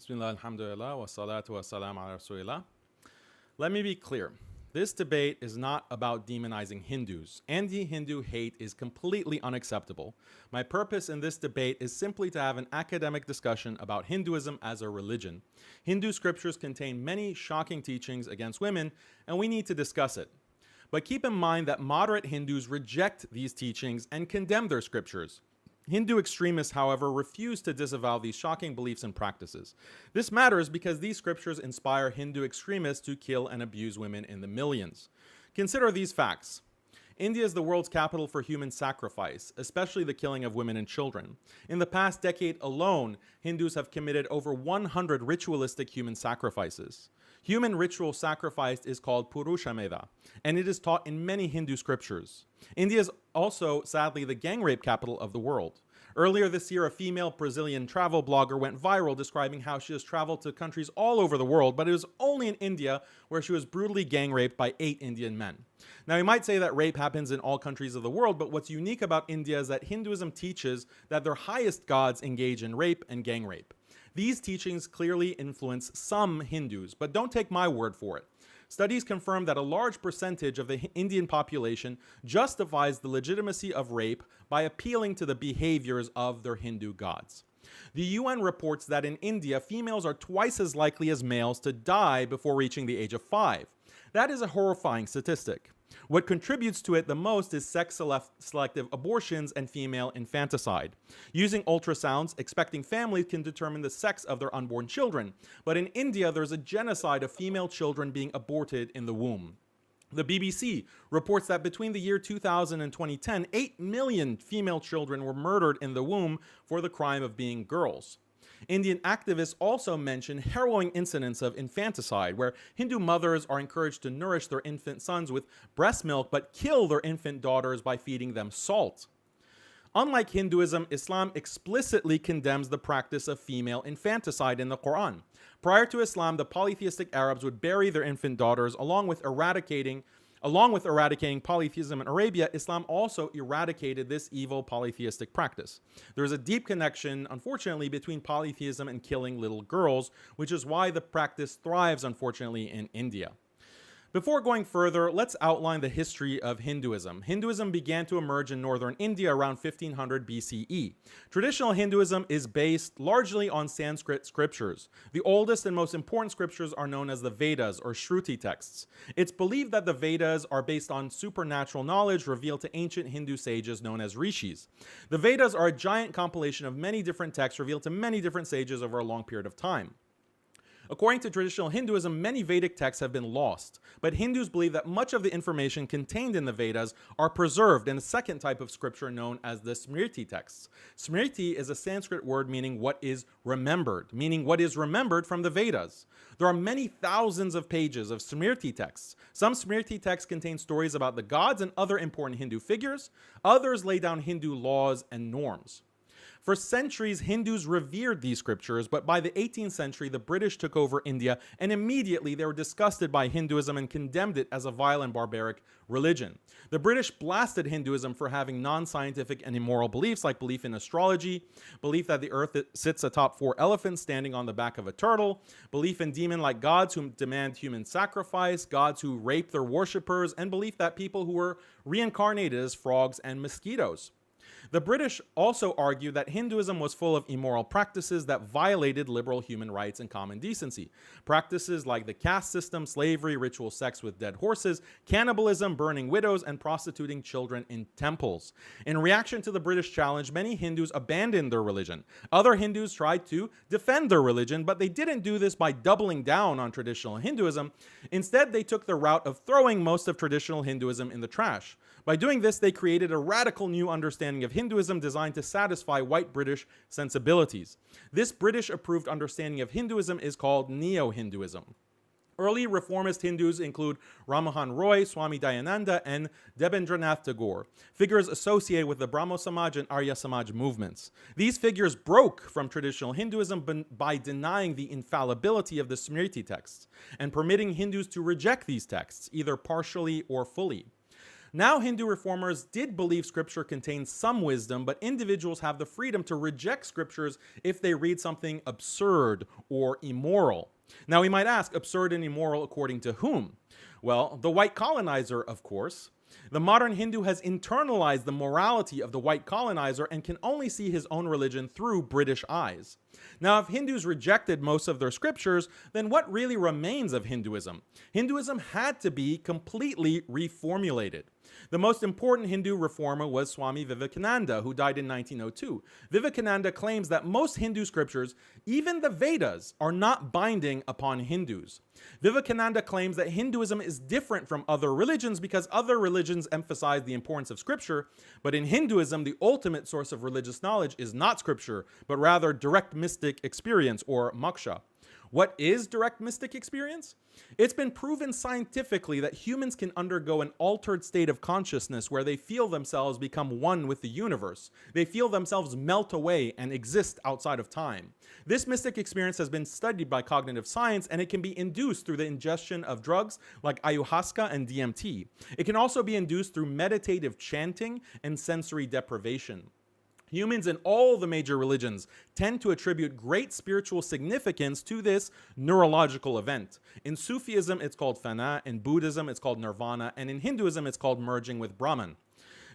Bismillah, alhamdulillah, wa salatu wa salam ala rasulillah. Let me be clear. This debate is not about demonizing Hindus. Anti-Hindu hate is completely unacceptable. My purpose in this debate is simply to have an academic discussion about Hinduism as a religion. Hindu scriptures contain many shocking teachings against women, and we need to discuss it. But keep in mind that moderate Hindus reject these teachings and condemn their scriptures. Hindu extremists, however, refuse to disavow these shocking beliefs and practices. This matters because these scriptures inspire Hindu extremists to kill and abuse women in the millions. Consider these facts. India is the world's capital for human sacrifice, especially the killing of women and children. In the past decade alone, Hindus have committed over 100 ritualistic human sacrifices. Human ritual sacrifice is called Purushameda, and it is taught in many Hindu scriptures. India is also, sadly, the gang rape capital of the world. Earlier this year, a female Brazilian travel blogger went viral describing how she has traveled to countries all over the world, but it was only in India where she was brutally gang raped by 8 Indian men. Now, you might say that rape happens in all countries of the world, but what's unique about India is that Hinduism teaches that their highest gods engage in rape and gang rape. These teachings clearly influence some Hindus, but don't take my word for it. Studies confirm that a large percentage of the Indian population justifies the legitimacy of rape by appealing to the behaviors of their Hindu gods. The UN reports that in India, females are twice as likely as males to die before reaching the age of 5. That is a horrifying statistic. What contributes to it the most is sex-selective abortions and female infanticide. Using ultrasounds, expecting families can determine the sex of their unborn children. But in India, there's a genocide of female children being aborted in the womb. The BBC reports that between the year 2000 and 2010, 8 million female children were murdered in the womb for the crime of being girls. Indian activists also mention harrowing incidents of infanticide, where Hindu mothers are encouraged to nourish their infant sons with breast milk but kill their infant daughters by feeding them salt. Unlike Hinduism, Islam explicitly condemns the practice of female infanticide in the Quran. Prior to Islam, the polytheistic Arabs would bury their infant daughters along with eradicating polytheism in Arabia. Islam also eradicated this evil polytheistic practice. There is a deep connection, unfortunately, between polytheism and killing little girls, which is why the practice thrives, unfortunately, in India. Before going further, let's outline the history of Hinduism. Hinduism began to emerge in northern India around 1500 BCE. Traditional Hinduism is based largely on Sanskrit scriptures. The oldest and most important scriptures are known as the Vedas, or Shruti texts. It's believed that the Vedas are based on supernatural knowledge revealed to ancient Hindu sages known as rishis. The Vedas are a giant compilation of many different texts revealed to many different sages over a long period of time. According to traditional Hinduism, many Vedic texts have been lost, but Hindus believe that much of the information contained in the Vedas are preserved in a second type of scripture known as the Smriti texts. Smriti is a Sanskrit word meaning what is remembered from the Vedas. There are many thousands of pages of Smriti texts. Some Smriti texts contain stories about the gods and other important Hindu figures. Others lay down Hindu laws and norms. For centuries, Hindus revered these scriptures, but by the 18th century, the British took over India, and immediately they were disgusted by Hinduism and condemned it as a vile and barbaric religion. The British blasted Hinduism for having non-scientific and immoral beliefs, like belief in astrology, belief that the earth sits atop 4 elephants standing on the back of a turtle, belief in demon-like gods who demand human sacrifice, gods who rape their worshippers, and belief that people who were reincarnated as frogs and mosquitoes. The British also argued that Hinduism was full of immoral practices that violated liberal human rights and common decency. Practices like the caste system, slavery, ritual sex with dead horses, cannibalism, burning widows, and prostituting children in temples. In reaction to the British challenge, many Hindus abandoned their religion. Other Hindus tried to defend their religion, but they didn't do this by doubling down on traditional Hinduism. Instead, they took the route of throwing most of traditional Hinduism in the trash. By doing this, they created a radical new understanding of Hinduism designed to satisfy white British sensibilities. This British-approved understanding of Hinduism is called Neo-Hinduism. Early reformist Hindus include Rammohan Roy, Swami Dayananda, and Debendranath Tagore, figures associated with the Brahmo Samaj and Arya Samaj movements. These figures broke from traditional Hinduism by denying the infallibility of the Smriti texts and permitting Hindus to reject these texts, either partially or fully. Now, Hindu reformers did believe scripture contains some wisdom, but individuals have the freedom to reject scriptures if they read something absurd or immoral. Now, we might ask, absurd and immoral according to whom? Well, the white colonizer, of course. The modern Hindu has internalized the morality of the white colonizer and can only see his own religion through British eyes. Now, if Hindus rejected most of their scriptures, then what really remains of Hinduism? Hinduism had to be completely reformulated. The most important Hindu reformer was Swami Vivekananda, who died in 1902. Vivekananda claims that most Hindu scriptures, even the Vedas, are not binding upon Hindus. Vivekananda claims that Hinduism is different from other religions because other religions emphasize the importance of scripture, but in Hinduism, the ultimate source of religious knowledge is not scripture, but rather direct mystic experience, or moksha. What is direct mystic experience? It's been proven scientifically that humans can undergo an altered state of consciousness where they feel themselves become one with the universe. They feel themselves melt away and exist outside of time. This mystic experience has been studied by cognitive science, and it can be induced through the ingestion of drugs like ayahuasca and DMT. It can also be induced through meditative chanting and sensory deprivation. Humans in all the major religions tend to attribute great spiritual significance to this neurological event. In Sufism, it's called fana. In Buddhism, it's called nirvana. And in Hinduism, it's called merging with Brahman.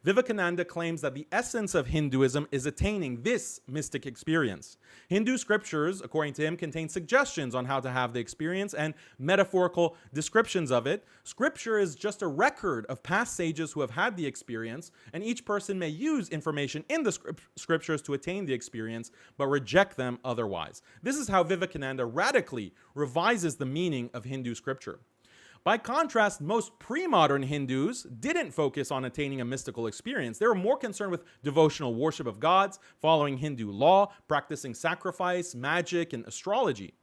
Vivekananda claims that the essence of Hinduism is attaining this mystic experience. Hindu scriptures, according to him, contain suggestions on how to have the experience and metaphorical descriptions of it. Scripture is just a record of past sages who have had the experience, and each person may use information in the scriptures to attain the experience, but reject them otherwise. This is how Vivekananda radically revises the meaning of Hindu scripture. By contrast, most pre-modern Hindus didn't focus on attaining a mystical experience. They were more concerned with devotional worship of gods, following Hindu law, practicing sacrifice, magic, and astrology.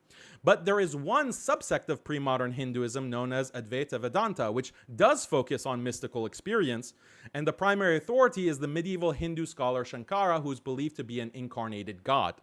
But there is one subsect of pre-modern Hinduism known as Advaita Vedanta, which does focus on mystical experience, and the primary authority is the medieval Hindu scholar Shankara, who is believed to be an incarnated god.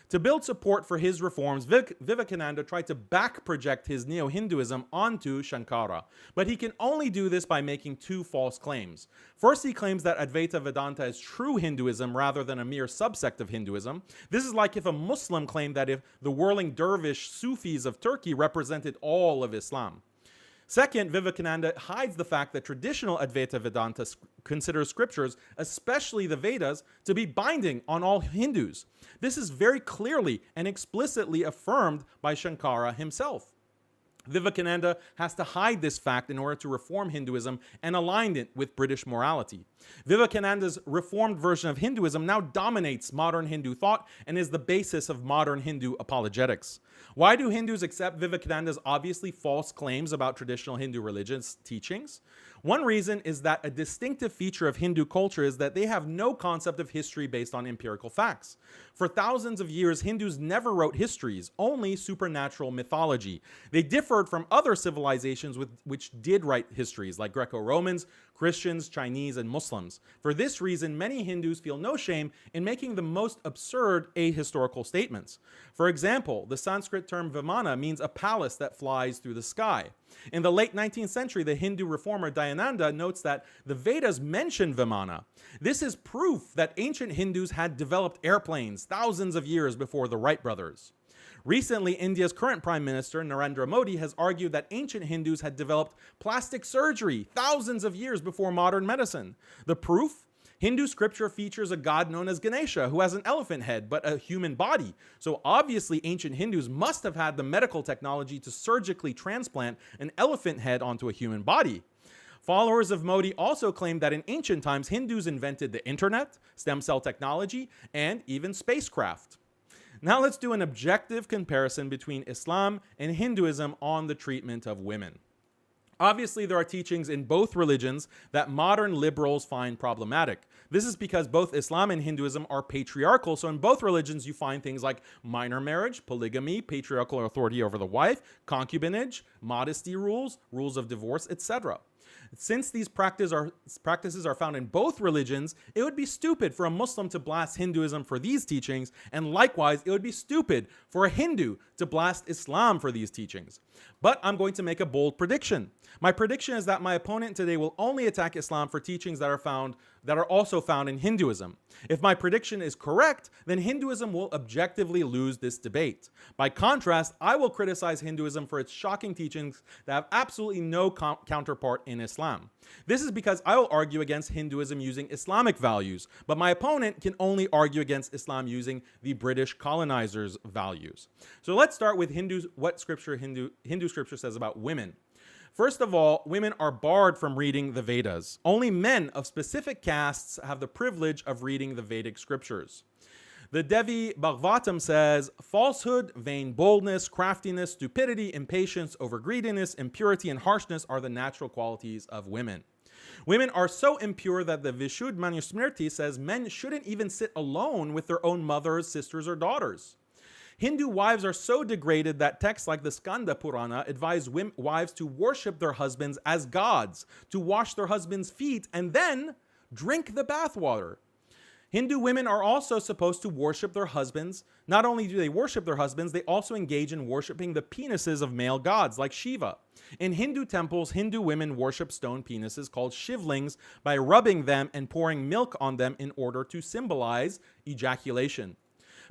To build support for his reforms, Vivekananda tried to back-project his neo-Hinduism onto Shankara, but he can only do this by making two false claims. First, he claims that Advaita Vedanta is true Hinduism rather than a mere subsect of Hinduism. This is like if a Muslim claimed that if the whirling dervish Sufis of Turkey represented all of Islam. Second, Vivekananda hides the fact that traditional Advaita Vedanta considers scriptures, especially the Vedas, to be binding on all Hindus. This is very clearly and explicitly affirmed by Shankara himself. Vivekananda has to hide this fact in order to reform Hinduism and align it with British morality. Vivekananda's reformed version of Hinduism now dominates modern Hindu thought and is the basis of modern Hindu apologetics. Why do Hindus accept Vivekananda's obviously false claims about traditional Hindu religious teachings? One reason is that a distinctive feature of Hindu culture is that they have no concept of history based on empirical facts. For thousands of years, Hindus never wrote histories, only supernatural mythology. They differed from other civilizations which did write histories, like Greco-Romans, Christians, Chinese, and Muslims. For this reason, many Hindus feel no shame in making the most absurd ahistorical statements. For example, the Sanskrit term Vimana means a palace that flies through the sky. In the late 19th century, the Hindu reformer Dayananda notes that the Vedas mention Vimana. This is proof that ancient Hindus had developed airplanes thousands of years before the Wright brothers. Recently, India's current Prime Minister, Narendra Modi, has argued that ancient Hindus had developed plastic surgery thousands of years before modern medicine. The proof? Hindu scripture features a god known as Ganesha, who has an elephant head but a human body. So obviously, ancient Hindus must have had the medical technology to surgically transplant an elephant head onto a human body. Followers of Modi also claim that in ancient times, Hindus invented the internet, stem cell technology, and even spacecraft. Now let's do an objective comparison between Islam and Hinduism on the treatment of women. Obviously, there are teachings in both religions that modern liberals find problematic. This is because both Islam and Hinduism are patriarchal, so in both religions you find things like minor marriage, polygamy, patriarchal authority over the wife, concubinage, modesty rules, rules of divorce, etc. Since these practices are found in both religions, it would be stupid for a Muslim to blast Hinduism for these teachings, and likewise, it would be stupid for a Hindu to blast Islam for these teachings. But I'm going to make a bold prediction. My prediction is that my opponent today will only attack Islam for teachings that are also found in Hinduism. If my prediction is correct, then Hinduism will objectively lose this debate. By contrast, I will criticize Hinduism for its shocking teachings that have absolutely no counterpart in Islam. This is because I will argue against Hinduism using Islamic values, but my opponent can only argue against Islam using the British colonizers' values. So let's start with what Hindu scripture says about women. First of all, women are barred from reading the Vedas. Only men of specific castes have the privilege of reading the Vedic scriptures. The Devi Bhagavatam says, falsehood, vain boldness, craftiness, stupidity, impatience, overgreediness, impurity, and harshness are the natural qualities of women. Women are so impure that the Vishuddha Manusmriti says men shouldn't even sit alone with their own mothers, sisters, or daughters. Hindu wives are so degraded that texts like the Skanda Purana advise wives to worship their husbands as gods, to wash their husbands' feet, and then drink the bathwater. Hindu women are also supposed to worship their husbands. Not only do they worship their husbands, they also engage in worshiping the penises of male gods like Shiva. In Hindu temples, Hindu women worship stone penises called shivlings by rubbing them and pouring milk on them in order to symbolize ejaculation.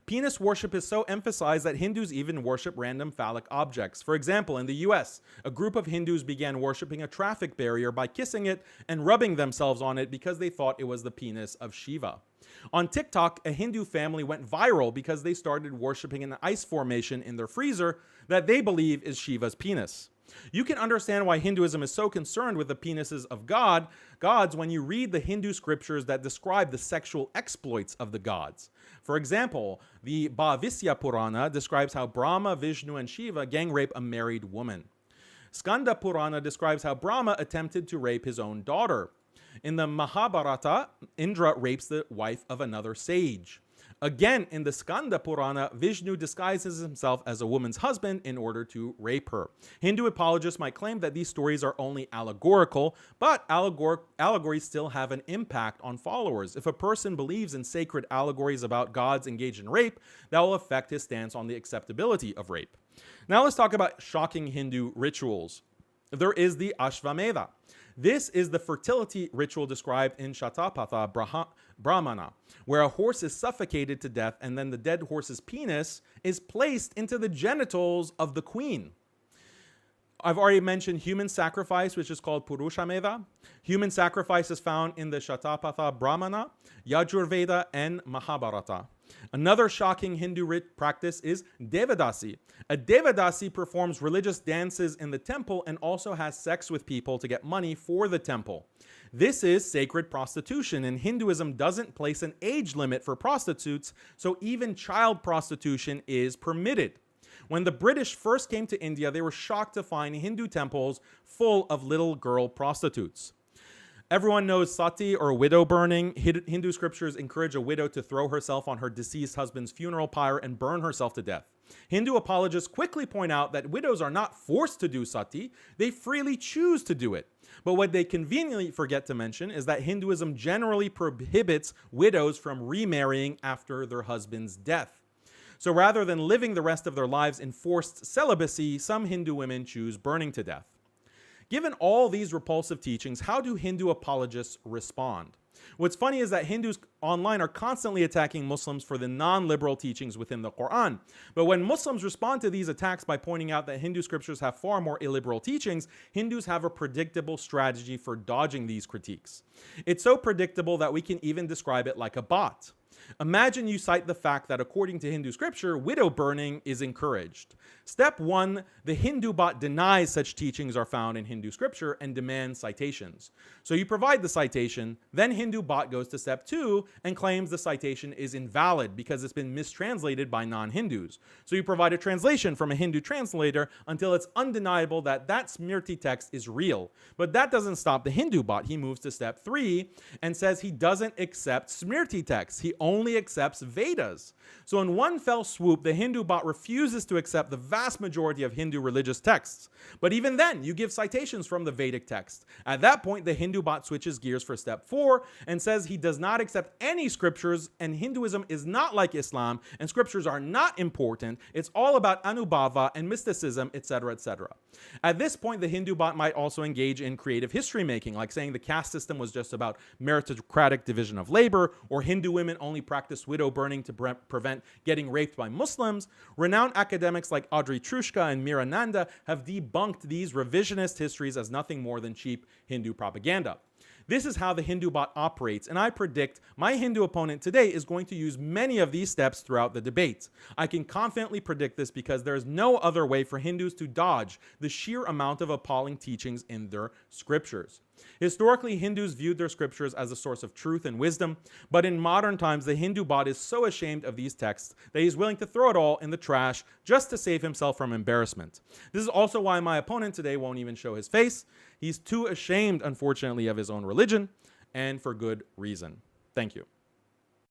Penis worship is so emphasized that Hindus even worship random phallic objects. For example, in the US, a group of Hindus began worshiping a traffic barrier by kissing it and rubbing themselves on it because they thought it was the penis of Shiva. On TikTok, a Hindu family went viral because they started worshiping an ice formation in their freezer that they believe is Shiva's penis. You can understand why Hinduism is so concerned with the penises of gods when you read the Hindu scriptures that describe the sexual exploits of the gods. For example, the Bhavisya Purana describes how Brahma, Vishnu, and Shiva gang rape a married woman. Skanda Purana describes how Brahma attempted to rape his own daughter. In the Mahabharata, Indra rapes the wife of another sage. Again, in the Skanda Purana, Vishnu disguises himself as a woman's husband in order to rape her. Hindu apologists might claim that these stories are only allegorical, but allegories still have an impact on followers. If a person believes in sacred allegories about gods engaged in rape, that will affect his stance on the acceptability of rape. Now let's talk about shocking Hindu rituals. There is the Ashvamedha. This is the fertility ritual described in Shatapatha Brahmana, where a horse is suffocated to death and then the dead horse's penis is placed into the genitals of the queen. I've already mentioned human sacrifice, which is called Purushamedha. Human sacrifice is found in the Shatapatha Brahmana, Yajurveda, and Mahabharata. Another shocking Hindu practice is Devadasi. A Devadasi performs religious dances in the temple and also has sex with people to get money for the temple. This is sacred prostitution, and Hinduism doesn't place an age limit for prostitutes, so even child prostitution is permitted. When the British first came to India, they were shocked to find Hindu temples full of little girl prostitutes. Everyone knows sati, or widow burning. Hindu scriptures encourage a widow to throw herself on her deceased husband's funeral pyre and burn herself to death. Hindu apologists quickly point out that widows are not forced to do sati, they freely choose to do it. But what they conveniently forget to mention is that Hinduism generally prohibits widows from remarrying after their husband's death. So rather than living the rest of their lives in forced celibacy, some Hindu women choose burning to death. Given all these repulsive teachings, how do Hindu apologists respond? What's funny is that Hindus online are constantly attacking Muslims for the non-liberal teachings within the Quran. But when Muslims respond to these attacks by pointing out that Hindu scriptures have far more illiberal teachings, Hindus have a predictable strategy for dodging these critiques. It's so predictable that we can even describe it like a bot. Imagine you cite the fact that according to Hindu scripture, widow burning is encouraged. Step 1, the Hindu bot denies such teachings are found in Hindu scripture and demands citations. So you provide the citation, then Hindu bot goes to step 2 and claims the citation is invalid because it's been mistranslated by non-Hindus. So you provide a translation from a Hindu translator until it's undeniable that that Smriti text is real. But that doesn't stop the Hindu bot. He moves to step 3 and says he doesn't accept Smriti text. He only only accepts Vedas. So in one fell swoop, the Hindu bot refuses to accept the vast majority of Hindu religious texts. But even then, you give citations from the Vedic text. At that point, the Hindu bot switches gears for step 4 and says he does not accept any scriptures, and Hinduism is not like Islam, and scriptures are not important. It's all about Anubhava and mysticism, etc., etc. At this point, the Hindu bot might also engage in creative history making, like saying the caste system was just about meritocratic division of labor, or Hindu women only practice widow burning to prevent getting raped by Muslims. Renowned academics like Audrey Trushka and Mira Nanda have debunked these revisionist histories as nothing more than cheap Hindu propaganda. This is how the Hindu bot operates, and I predict my Hindu opponent today is going to use many of these steps throughout the debate. I can confidently predict this because there is no other way for Hindus to dodge the sheer amount of appalling teachings in their scriptures. Historically, Hindus viewed their scriptures as a source of truth and wisdom, but in modern times, the Hindu bot is so ashamed of these texts that he's willing to throw it all in the trash just to save himself from embarrassment. This is also why my opponent today won't even show his face. He's too ashamed, unfortunately, of his own religion, and for good reason. Thank you.